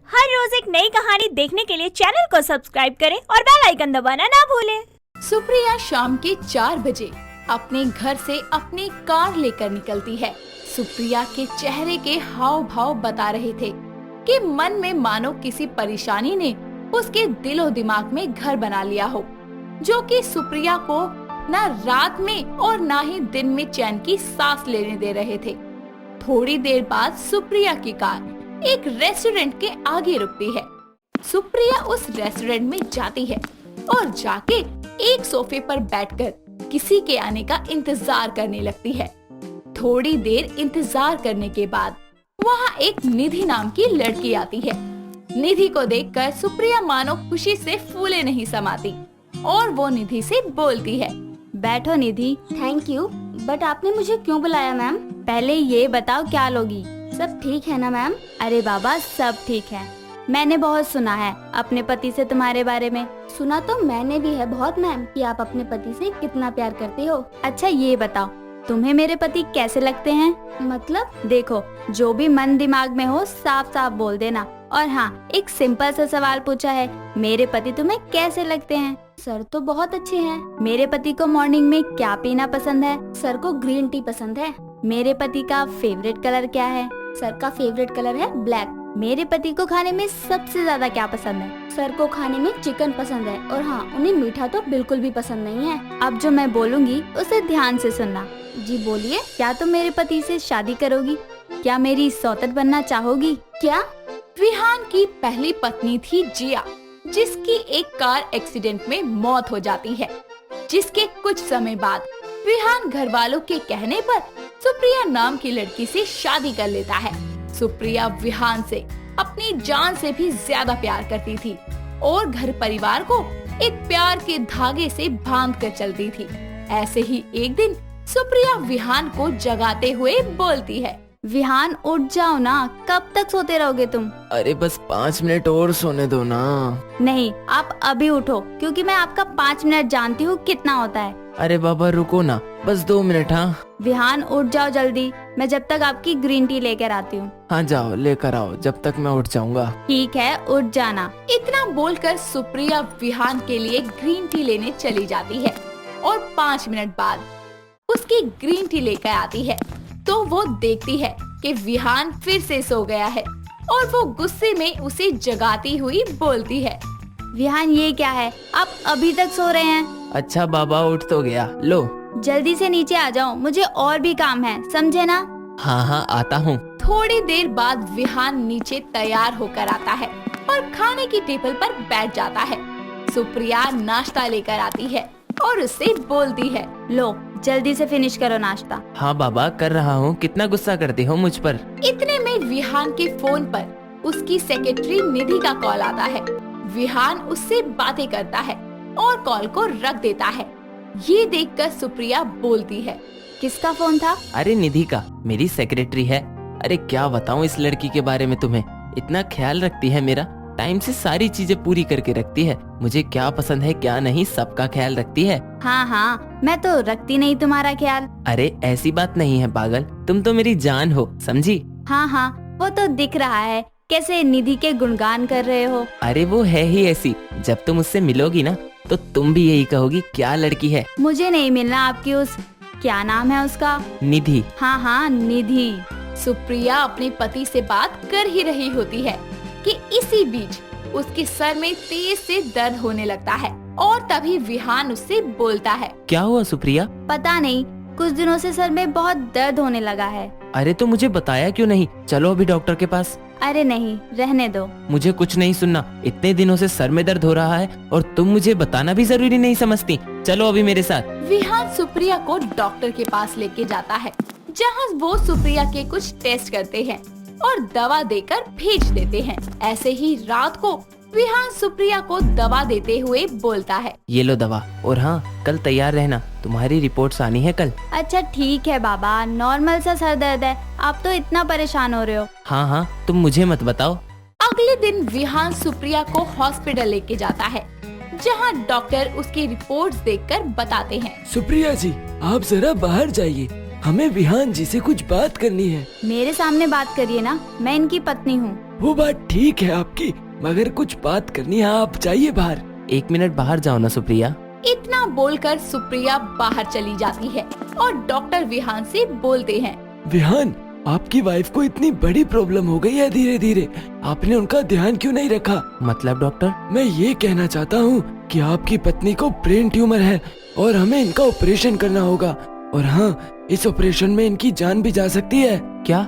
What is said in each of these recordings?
हर रोज एक नई कहानी देखने के लिए चैनल को सब्सक्राइब करें और बेल आइकन दबाना ना भूलें। सुप्रिया शाम के 4 बजे अपने घर से अपनी कार लेकर निकलती है। सुप्रिया के चेहरे के हाव भाव बता रहे थे कि मन में मानो किसी परेशानी ने उसके दिलो दिमाग में घर बना लिया हो, जो कि सुप्रिया को न रात में और न ही दिन में चैन की सांस लेने दे रहे थे। थोड़ी देर बाद सुप्रिया की कार एक रेस्टोरेंट के आगे रुकती है। सुप्रिया उस रेस्टोरेंट में जाती है और जाके एक सोफे पर बैठकर किसी के आने का इंतजार करने लगती है। थोड़ी देर इंतजार करने के बाद वहाँ एक निधि नाम की लड़की आती है। निधि को देखकर सुप्रिया मानो खुशी से फूले नहीं समाती और वो निधि से बोलती है, बैठो निधि। थैंक यू, बट आपने मुझे क्यों बुलाया मैम? पहले ये बताओ क्या लोगी? सब ठीक है ना मैम? अरे बाबा सब ठीक है। मैंने बहुत सुना है अपने पति से तुम्हारे बारे में। सुना तो मैंने भी है बहुत मैम कि आप अपने पति से कितना प्यार करते हो। अच्छा ये बताओ तुम्हें मेरे पति कैसे लगते हैं? मतलब? देखो जो भी मन दिमाग में हो साफ साफ बोल देना। और हाँ, एक सिंपल सा सवाल पूछा है, मेरे पति तुम्हें कैसे लगते हैं? सर तो बहुत अच्छे हैं। मेरे पति को मॉर्निंग में क्या पीना पसंद है? सर को ग्रीन टी पसंद है। मेरे पति का फेवरेट कलर क्या है? सर का फेवरेट कलर है ब्लैक। मेरे पति को खाने में सबसे ज्यादा क्या पसंद है? सर को खाने में चिकन पसंद है और हाँ, उन्हें मीठा तो बिल्कुल भी पसंद नहीं है। अब जो मैं बोलूँगी उसे ध्यान से सुनना। जी बोलिए। क्या तुम मेरे पति से शादी करोगी? क्या मेरी सौतन बनना चाहोगी? क्या? विहान की पहली पत्नी थी जिया, जिसकी एक कार एक्सीडेंट में मौत हो जाती है। जिसके कुछ समय बाद विहान घर वालों के कहने पर सुप्रिया नाम की लड़की से शादी कर लेता है। सुप्रिया विहान से अपनी जान से भी ज्यादा प्यार करती थी और घर परिवार को एक प्यार के धागे से बांध कर चलती थी। ऐसे ही एक दिन सुप्रिया विहान को जगाते हुए बोलती है, विहान उठ जाओ ना, कब तक सोते रहोगे तुम? अरे बस 5 मिनट और सोने दो ना। नहीं, आप अभी उठो क्योंकि मैं आपका 5 मिनट जानती हूँ कितना होता है। अरे बाबा रुको ना, बस 2 मिनट। हाँ विहान उठ जाओ जल्दी, मैं जब तक आपकी ग्रीन टी लेकर आती हूँ। हाँ जाओ लेकर आओ, जब तक मैं उठ जाऊंगा। ठीक है उठ जाना। इतना बोलकर सुप्रिया विहान के लिए ग्रीन टी लेने चली जाती है और 5 मिनट बाद उसकी ग्रीन टी लेकर आती है तो वो देखती है कि विहान फिर से सो गया है और वो गुस्से में उसे जगाती हुई बोलती है, विहान ये क्या है, आप अभी तक सो रहे हैं? अच्छा बाबा उठ तो गया, लो जल्दी से नीचे आ जाओ, मुझे और भी काम है, समझे ना? हाँ हाँ आता हूँ। थोड़ी देर बाद विहान नीचे तैयार होकर आता है और खाने की टेबल पर बैठ जाता है। सुप्रिया नाश्ता लेकर आती है और उससे बोलती है, लो जल्दी से फिनिश करो नाश्ता। हाँ बाबा कर रहा हूँ, कितना गुस्सा करती हो मुझ पर। इतने में विहान के फोन पर उसकी सेक्रेटरी निधि का कॉल आता है। विहान उससे बातें करता है और कॉल को रख देता है। ये देखकर सुप्रिया बोलती है, किसका फोन था? अरे निधि का, मेरी सेक्रेटरी है। अरे क्या बताऊँ इस लड़की के बारे में तुम्हें, इतना ख्याल रखती है मेरा, टाइम से सारी चीजें पूरी करके रखती है। मुझे क्या पसंद है क्या नहीं सबका ख्याल रखती है। हाँ हाँ, मैं तो रखती नहीं तुम्हारा ख्याल। अरे ऐसी बात नहीं है पागल, तुम तो मेरी जान हो, समझी? हाँ हाँ वो तो दिख रहा है, कैसे निधि के गुणगान कर रहे हो। अरे वो है ही ऐसी, जब तुम उससे मिलोगी ना तो तुम भी यही कहोगी क्या लड़की है। मुझे नहीं मिलना आपकी उस, क्या नाम है उसका? निधि। हाँ हाँ निधि। सुप्रिया अपने पति से बात कर ही रही होती है कि इसी बीच उसके सर में तेज से दर्द होने लगता है और तभी विहान उससे बोलता है, क्या हुआ सुप्रिया? पता नहीं, कुछ दिनों से सर में बहुत दर्द होने लगा है। अरे तो मुझे बताया क्यों नहीं, चलो अभी डॉक्टर के पास। अरे नहीं रहने दो। मुझे कुछ नहीं सुनना, इतने दिनों से सर में दर्द हो रहा है और तुम मुझे बताना भी जरूरी नहीं समझती। चलो अभी मेरे साथ। विहान सुप्रिया को डॉक्टर के पास लेके जाता है, जहाँ वो सुप्रिया के कुछ टेस्ट करते हैं और दवा देकर भेज देते हैं। ऐसे ही रात को विहान सुप्रिया को दवा देते हुए बोलता है, ये लो दवा, और हाँ कल तैयार रहना, तुम्हारी रिपोर्ट्स आनी है कल। अच्छा ठीक है बाबा, नॉर्मल सा सर दर्द है, आप तो इतना परेशान हो रहे हो। हाँ हाँ तुम मुझे मत बताओ। अगले दिन विहान सुप्रिया को हॉस्पिटल लेके जाता है, जहाँ डॉक्टर उसकी रिपोर्ट्स देखकर बताते हैं, सुप्रिया जी आप जरा बाहर जाइए, हमें विहान जी से कुछ बात करनी है। मेरे सामने बात करिए ना, मैं इनकी पत्नी हूँ। वो बात ठीक है आपकी, मगर कुछ बात करनी है, आप जाइए बाहर। 1 मिनट बाहर जाओ ना सुप्रिया। इतना बोलकर सुप्रिया बाहर चली जाती है और डॉक्टर विहान से बोलते हैं, विहान, आपकी वाइफ को इतनी बड़ी प्रॉब्लम हो गई है धीरे धीरे, आपने उनका ध्यान क्यों नहीं रखा? मतलब डॉक्टर? मैं ये कहना चाहता हूँ कि आपकी पत्नी को ब्रेन ट्यूमर है और हमें इनका ऑपरेशन करना होगा, और हाँ, इस ऑपरेशन में इनकी जान भी जा सकती है। क्या?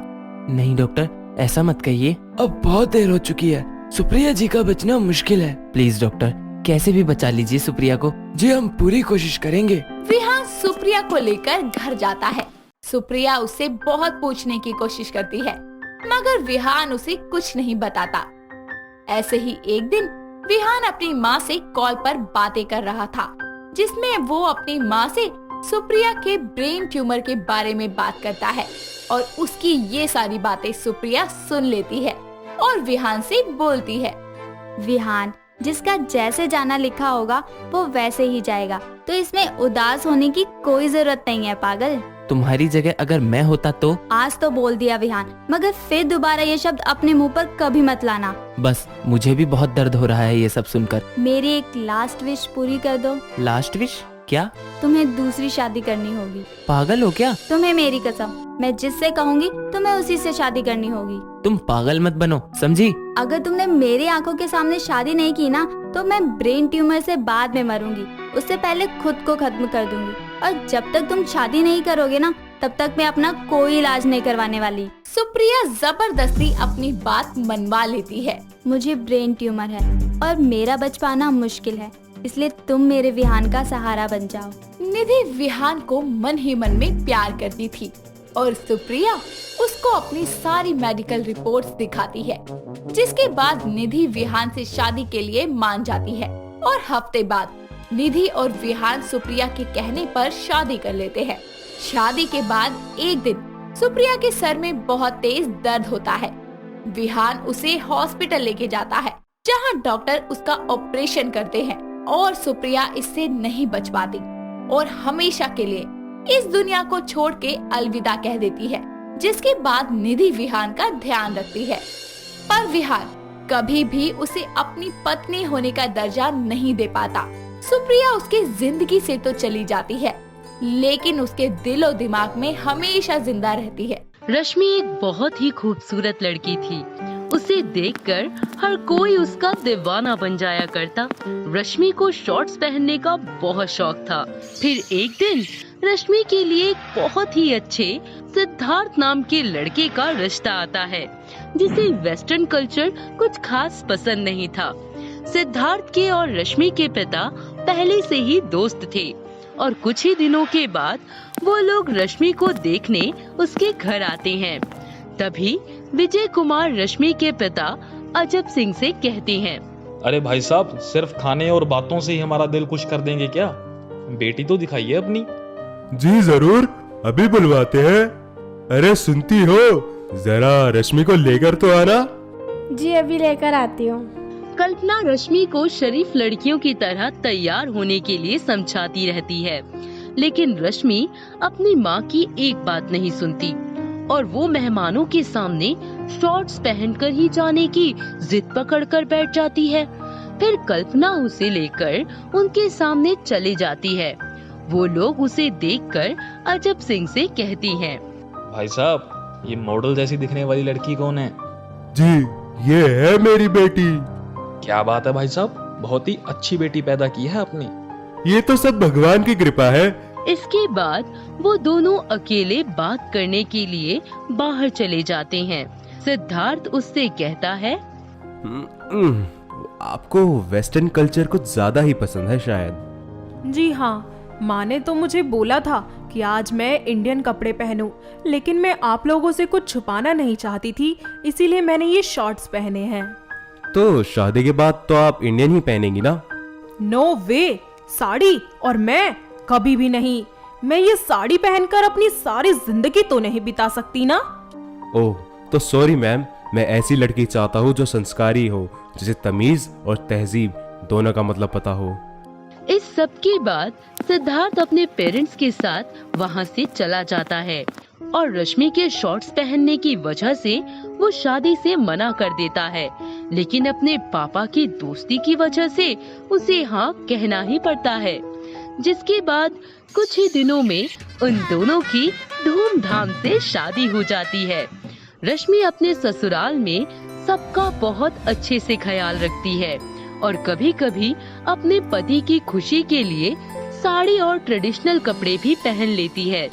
नहीं डॉक्टर, ऐसा मत कहिए। अब बहुत देर हो चुकी है, सुप्रिया जी का बचना मुश्किल है। प्लीज डॉक्टर, कैसे भी बचा लीजिए सुप्रिया को। जी हम पूरी कोशिश करेंगे। विहान सुप्रिया को लेकर घर जाता है। सुप्रिया उससे बहुत पूछने की कोशिश करती है, मगर विहान उसे कुछ नहीं बताता। ऐसे ही एक दिन विहान अपनी माँ से कॉल पर बातें कर रहा था, जिसमें वो अपनी माँ से सुप्रिया के ब्रेन ट्यूमर के बारे में बात करता है और उसकी ये सारी बातें सुप्रिया सुन लेती है और विहान से बोलती है, विहान, जिसका जैसे जाना लिखा होगा वो वैसे ही जाएगा, तो इसमें उदास होने की कोई जरूरत नहीं है पागल। तुम्हारी जगह अगर मैं होता तो? आज तो बोल दिया विहान, मगर फिर दोबारा ये शब्द अपने मुंह पर कभी मत लाना। बस मुझे भी बहुत दर्द हो रहा है ये सब सुनकर। मेरी एक लास्ट विश पूरी कर दो। Last wish? क्या? तुम्हें दूसरी शादी करनी होगी। पागल हो क्या? तुम्हें मेरी कसम, मैं जिससे कहूँगी तुम्हें उसी से शादी करनी होगी। तुम पागल मत बनो, समझी? अगर तुमने मेरी आंखों के सामने शादी नहीं की ना, तो मैं ब्रेन ट्यूमर से बाद में मरूंगी, उससे पहले खुद को खत्म कर दूंगी। और जब तक तुम शादी नहीं करोगे ना, तब तक मैं अपना कोई इलाज नहीं करवाने वाली। सुप्रिया जबरदस्ती अपनी बात मनवा लेती है। मुझे ब्रेन ट्यूमर है और मेरा बच पाना मुश्किल है, इसलिए तुम मेरे विहान का सहारा बन जाओ। निधि विहान को मन ही मन में प्यार करती थी और सुप्रिया उसको अपनी सारी मेडिकल रिपोर्ट्स दिखाती है, जिसके बाद निधि विहान से शादी के लिए मान जाती है। और हफ्ते बाद निधि और विहान सुप्रिया के कहने पर शादी कर लेते हैं। शादी के बाद एक दिन सुप्रिया के सर में बहुत तेज दर्द होता है। विहान उसे हॉस्पिटल लेके जाता है, जहां डॉक्टर उसका ऑपरेशन करते हैं और सुप्रिया इससे नहीं बच पाती और हमेशा के लिए इस दुनिया को छोड़ के अलविदा कह देती है, जिसके बाद निधि विहान का ध्यान रखती है। पर विहान कभी भी उसे अपनी पत्नी होने का दर्जा नहीं दे पाता। सुप्रिया उसकी जिंदगी से तो चली जाती है, लेकिन उसके दिलो दिमाग में हमेशा जिंदा रहती है। रश्मि एक बहुत ही खूबसूरत लड़की थी। उसे देखकर हर कोई उसका दीवाना बन जाया करता। रश्मि को शॉर्ट्स पहनने का बहुत शौक था। फिर एक दिन रश्मि के लिए एक बहुत ही अच्छे सिद्धार्थ नाम के लड़के का रिश्ता आता है, जिसे वेस्टर्न कल्चर कुछ खास पसंद नहीं था। सिद्धार्थ के और रश्मि के पिता पहले से ही दोस्त थे और कुछ ही दिनों के बाद वो लोग रश्मि को देखने उसके घर आते हैं। तभी विजय कुमार रश्मि के पिता अजब सिंह से कहते हैं, अरे भाई साहब, सिर्फ खाने और बातों से ही हमारा दिल खुश कर देंगे क्या? बेटी तो दिखाइए अपनी। जी जरूर, अभी बुलवाते हैं। अरे सुनती हो, जरा रश्मि को लेकर तो आना। जी अभी लेकर आती हूँ। कल्पना रश्मि को शरीफ लड़कियों की तरह तैयार होने के लिए समझाती रहती है, लेकिन रश्मि अपनी माँ की एक बात नहीं सुनती और वो मेहमानों के सामने शॉर्ट्स पहनकर ही जाने की जिद पकड़कर बैठ जाती है। फिर कल्पना उसे लेकर उनके सामने चले जाती है। वो लोग उसे देखकर अजब सिंह से कहती हैं, भाई साहब, ये मॉडल जैसी दिखने वाली लड़की कौन है? जी ये है मेरी बेटी। क्या बात है भाई साहब, बहुत ही अच्छी बेटी पैदा की है आपने। ये तो सब भगवान की कृपा है। इसके बाद वो दोनों अकेले बात करने के लिए बाहर चले जाते हैं। सिद्धार्थ उससे कहता है, आपको वेस्टर्न कल्चर कुछ ज्यादा ही पसंद है शायद। जी हाँ, माँ ने तो मुझे बोला था कि आज मैं इंडियन कपड़े पहनूं, लेकिन मैं आप लोगों से कुछ छुपाना नहीं चाहती थी, इसीलिए मैंने ये शॉर्ट्स पहने हैं। तो शादी के बाद तो आप इंडियन ही पहनेंगी ना? नो वे, साड़ी और मैं कभी भी नहीं। मैं ये साड़ी पहनकर अपनी सारी जिंदगी तो नहीं बिता सकती ना। ओह, तो सॉरी मैम, मैं ऐसी लड़की चाहता हूँ जो संस्कारी हो, जिसे तमीज और तहजीब दोनों का मतलब पता हो। इस सब के बाद सिद्धार्थ अपने पेरेंट्स के साथ वहाँ से चला जाता है और रश्मि के शॉर्ट्स पहनने की वजह से वो शादी से मना कर देता है, लेकिन अपने पापा की दोस्ती की वजह से उसे हाँ कहना ही पड़ता है। जिसके बाद कुछ ही दिनों में उन दोनों की धूमधाम से शादी हो जाती है। रश्मि अपने ससुराल में सबका बहुत अच्छे से ख्याल रखती है और कभी कभी अपने पति की खुशी के लिए साड़ी और ट्रेडिशनल कपड़े भी पहन लेती है,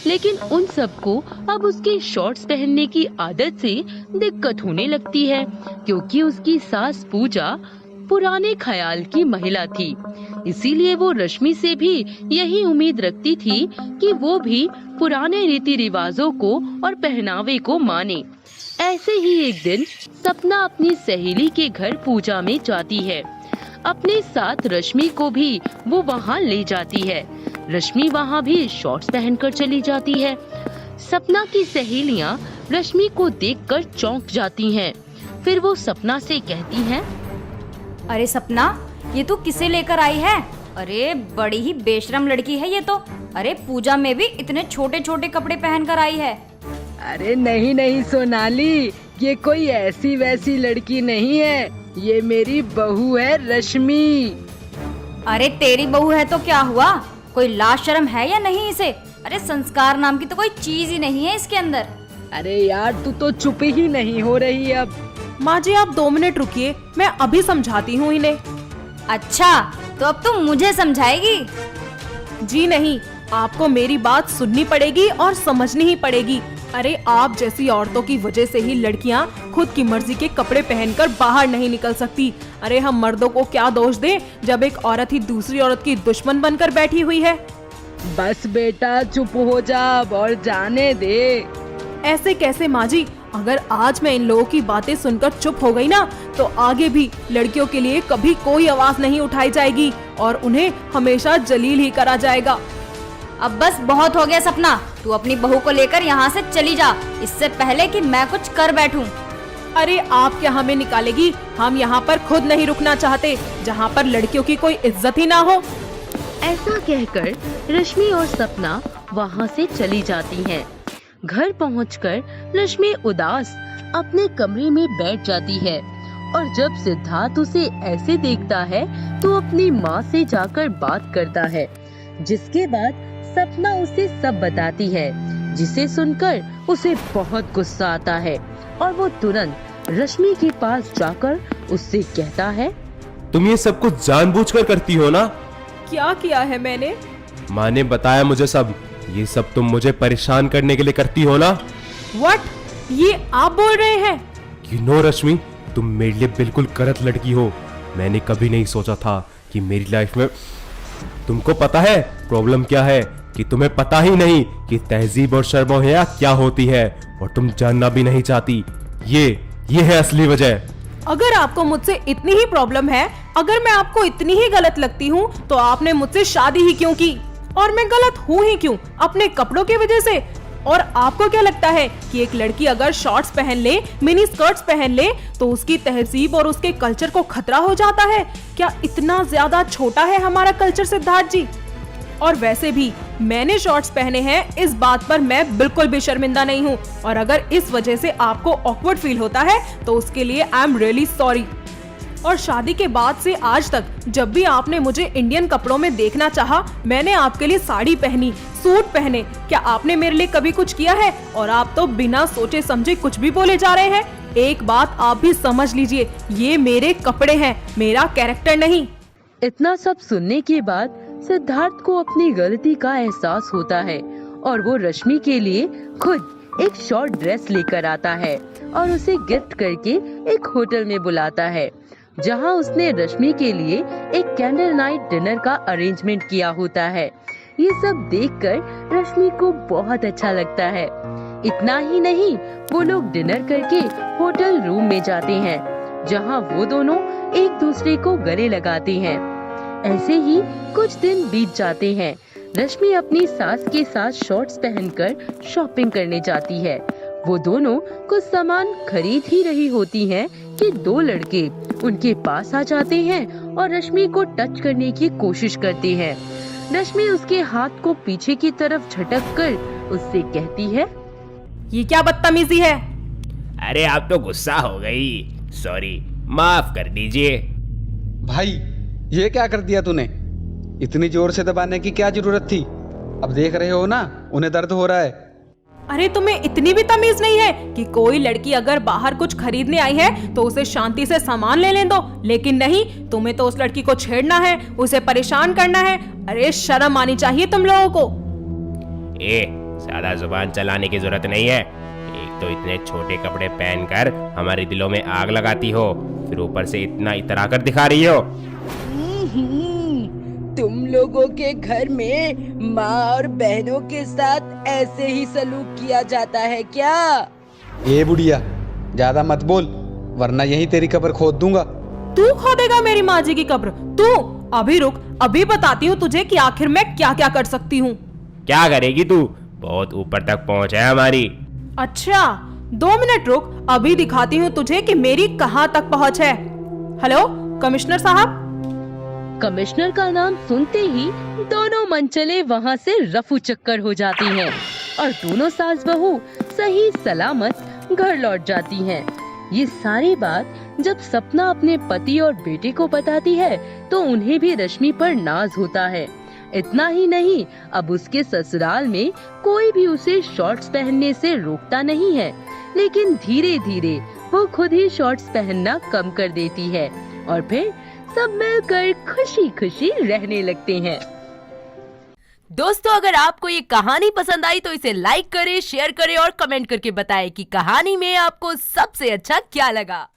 लेकिन उन सबको अब उसके शॉर्ट्स पहनने की आदत से दिक्कत होने लगती है, क्योंकि उसकी सास पूजा पुराने ख्याल की महिला थी। इसीलिए वो रश्मि से भी यही उम्मीद रखती थी कि वो भी पुराने रीति रिवाजों को और पहनावे को माने। ऐसे ही एक दिन सपना अपनी सहेली के घर पूजा में जाती है। अपने साथ रश्मि को भी वो वहाँ ले जाती है। रश्मि वहाँ भी शॉर्ट्स पहनकर चली जाती है। सपना की सहेलियाँ रश्मि को देखकर चौंक जाती हैं। फिर वो सपना से कहती हैं, अरे सपना, ये तू किसे लेकर आई है? अरे बड़ी ही बेशरम लड़की है ये तो। अरे पूजा में भी इतने छोटे छोटे कपड़े पहनकर आई है। अरे नहीं नहीं सोनाली, ये कोई ऐसी वैसी लड़की नहीं है, ये मेरी बहू है रश्मि। अरे तेरी बहू है तो क्या हुआ? कोई लाज शर्म है या नहीं इसे? अरे संस्कार नाम की तो कोई चीज ही नहीं है इसके अंदर। अरे यार तू तो चुप ही नहीं हो रही अब। माँ जी आप 2 मिनट रुकिए, मैं अभी समझाती हूँ इन्हें। अच्छा, तो अब तुम मुझे समझाएगी? जी नहीं, आपको मेरी बात सुननी पड़ेगी और समझनी ही पड़ेगी। अरे आप जैसी औरतों की वजह से ही लड़कियां खुद की मर्जी के कपड़े पहनकर बाहर नहीं निकल सकती। अरे हम मर्दों को क्या दोष दें जब एक औरत ही दूसरी औरत की दुश्मन बनकर बैठी हुई है। बस बेटा चुप हो जा और जाने दे। ऐसे कैसे माँ जी? अगर आज मैं इन लोगों की बातें सुनकर चुप हो गई ना, तो आगे भी लड़कियों के लिए कभी कोई आवाज नहीं उठाई जाएगी और उन्हें हमेशा जलील ही करा जाएगा। अब बस बहुत हो गया सपना, तू अपनी बहू को लेकर यहाँ से चली जा, इससे पहले कि मैं कुछ कर बैठूं। अरे आप क्या हमें निकालेगी? हम यहाँ पर खुद नहीं रुकना चाहते, जहाँ पर लड़कियों की कोई इज्जत ही ना हो। ऐसा कहकर रश्मि और सपना वहाँ से चली जाती हैं। घर पहुंचकर रश्मि उदास अपने कमरे में बैठ जाती है और जब सिद्धार्थ उसे ऐसे देखता है तो अपनी माँ से जाकर बात करता है, जिसके बाद सपना उसे सब बताती है, जिसे सुनकर उसे बहुत गुस्सा आता है और वो तुरंत रश्मि के पास जाकर उससे कहता है, तुम ये सब कुछ जानबूझकर करती हो ना? क्या किया है मैंने? माँ ने बताया मुझे सब। ये सब तुम मुझे परेशान करने के लिए करती हो ना? व्हाट? ये आप बोल रहे हैं? You know, रश्मि, तुम मेरे लिए बिल्कुल गलत लड़की हो। मैंने कभी नहीं सोचा था कि मेरी लाइफ में तुमको पता है प्रॉब्लम क्या है, कि तुम्हें पता ही नहीं कि तहजीब और शर्म और हया क्या होती है, और तुम जानना भी नहीं चाहती। ये है असली वजह। अगर आपको मुझसे इतनी ही प्रॉब्लम है, अगर मैं आपको इतनी ही गलत लगती हूँ, तो आपने मुझसे शादी ही क्यों की? और मैं गलत हूँ ही क्यों? अपने कपड़ों की वजह से? और आपको क्या लगता है कि एक लड़की अगर शॉर्ट्स पहन ले, मिनी स्कर्ट्स पहन ले, तो उसकी तहजीब और उसके कल्चर को खतरा हो जाता है? क्या इतना ज्यादा छोटा है हमारा कल्चर सिद्धार्थ जी? और वैसे भी मैंने शॉर्ट्स पहने हैं, इस बात पर मैं बिल्कुल भी शर्मिंदा नहीं हूँ। और अगर इस वजह से आपको ऑकवर्ड फील होता है तो उसके लिए आई एम रियली सॉरी। और शादी के बाद से आज तक जब भी आपने मुझे इंडियन कपड़ों में देखना चाहा, मैंने आपके लिए साड़ी पहनी, सूट पहने। क्या आपने मेरे लिए कभी कुछ किया है? और आप तो बिना सोचे समझे कुछ भी बोले जा रहे हैं। एक बात आप भी समझ लीजिए, ये मेरे कपड़े हैं, मेरा कैरेक्टर नहीं। इतना सब सुनने के बाद सिद्धार्थ को अपनी गलती का एहसास होता है और वो रश्मि के लिए खुद एक शॉर्ट ड्रेस लेकर आता है और उसे गिफ्ट करके एक होटल में बुलाता है, जहां उसने रश्मि के लिए एक कैंडल नाइट डिनर का अरेंजमेंट किया होता है। ये सब देखकर रश्मि को बहुत अच्छा लगता है। इतना ही नहीं, वो लोग डिनर करके होटल रूम में जाते हैं, जहां वो दोनों एक दूसरे को गले लगाते हैं। ऐसे ही कुछ दिन बीत जाते हैं। रश्मि अपनी सास के साथ शॉर्ट्स पहनकर शॉपिंग करने जाती है। वो दोनों कुछ सामान खरीद ही रही होती हैं कि 2 लड़के उनके पास आ जाते हैं और रश्मि को टच करने की कोशिश करते हैं। रश्मि उसके हाथ को पीछे की तरफ झटक कर उससे कहती है, ये क्या बदतमीजी है? अरे आप तो गुस्सा हो गई, सॉरी, माफ कर दीजिए। भाई ये क्या कर दिया तूने? इतनी जोर से दबाने की क्या जरूरत थी? अब देख रहे हो ना, उन्हें दर्द हो रहा है। अरे तुम्हें इतनी भी तमीज नहीं है कि कोई लड़की अगर बाहर कुछ खरीदने आई है तो उसे शांति से सामान ले दो, लेकिन नहीं, तुम्हें तो उस लड़की को छेड़ना है, उसे परेशान करना है। अरे शर्म आनी चाहिए तुम लोगों को। ज्यादा जुबान चलाने की जरूरत नहीं है। एक तो इतने छोटे कपड़े पहनकर हमारे दिलों में आग लगाती हो, फिर ऊपर से इतना इतरा कर दिखा रही हो। तुम लोगों के घर में माँ और बहनों के साथ ऐसे ही सलूक किया जाता है क्या? ए बुढ़िया, ज्यादा मत बोल वरना यही तेरी कब्र खोद दूंगा। तू खोदेगा मेरी माँ जी की कब्र? तू अभी रुक, अभी बताती हूँ तुझे कि आखिर मैं क्या क्या कर सकती हूँ। क्या करेगी तू? बहुत ऊपर तक पहुँच है हमारी। अच्छा 2 मिनट रुक, अभी दिखाती हूँ तुझे कि मेरी कहाँ तक पहुँच है। हेलो कमिश्नर साहब। कमिश्नर का नाम सुनते ही दोनों मनचले वहाँ से रफू चक्कर हो जाती हैं और दोनों सास बहू सही सलामत घर लौट जाती हैं। ये सारी बात जब सपना अपने पति और बेटे को बताती है तो उन्हें भी रश्मि पर नाज होता है। इतना ही नहीं, अब उसके ससुराल में कोई भी उसे शॉर्ट्स पहनने से रोकता नहीं है, लेकिन धीरे धीरे वो खुद ही शॉर्ट्स पहनना कम कर देती है और फिर सब मिलकर खुशी खुशी रहने लगते हैं। दोस्तों, अगर आपको ये कहानी पसंद आई तो इसे लाइक करें, शेयर करें और कमेंट करके बताएं कि कहानी में आपको सबसे अच्छा क्या लगा।